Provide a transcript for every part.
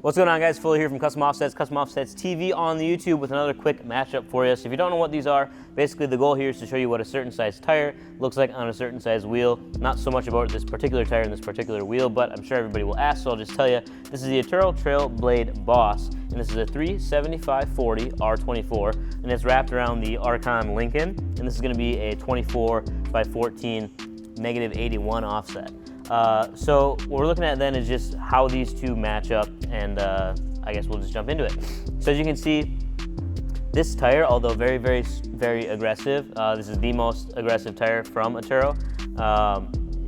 What's going on, guys? Fuller here from Custom Offsets TV on the YouTube with another quick matchup for you. So if you don't know what these are, basically the goal here is to show you what a certain size tire looks like on a certain size wheel. Not so much about this particular tire and this particular wheel, but I'm sure everybody will ask, so I'll just tell you. This is the Atturo Trail Blade Boss, and this is a 375/40 R24, and it's wrapped around the ARKON Lincoln, and this is going to be a 24/14 -81 offset. So what we're looking at then is just how these two match up, and I guess we'll just jump into it. So as you can see, this tire, although very, very, very aggressive, this is the most aggressive tire from Atturo.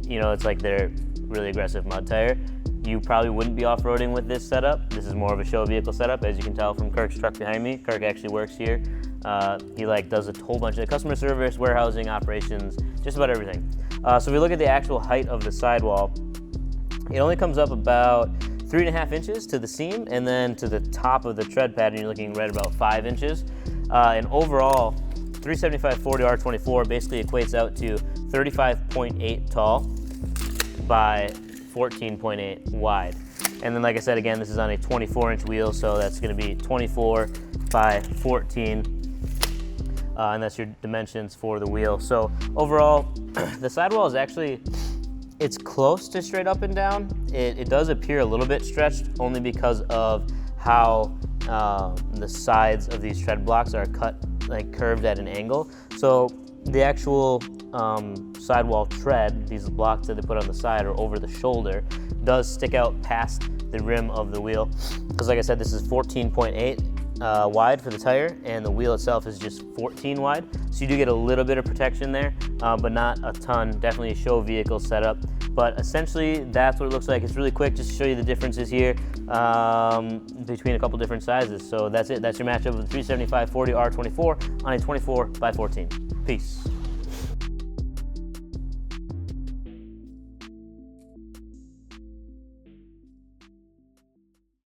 You know, it's like their really aggressive mud tire. You probably wouldn't be off-roading with this setup. This is more of a show vehicle setup, as you can tell from Kirk's truck behind me. Kirk actually works here. He does a whole bunch of customer service, warehousing, operations, just about everything. So if we look at the actual height of the sidewall, it only comes up about 3.5 inches to the seam, and then to the top of the tread pattern, you're looking right about 5 inches. And overall, 375/40 R24 basically equates out to 35.8 tall by 14.8 wide. And then, like I said, again, this is on a 24-inch wheel, so that's going to be 24 by 14. And that's your dimensions for the wheel. So overall, the sidewall is actually, it's close to straight up and down. It does appear a little bit stretched only because of how the sides of these tread blocks are cut, like curved at an angle. So the actual sidewall tread, these blocks that they put on the side or over the shoulder, does stick out past the rim of the wheel. Because like I said, this is 14.8 wide for the tire, and the wheel itself is just 14 wide. So you do get a little bit of protection there, but not a ton. Definitely a show vehicle setup. But essentially, that's what it looks like. It's really quick, just to show you the differences here between a couple different sizes. So that's it. That's your matchup with the 375/40 R24 on a 24/14. Peace.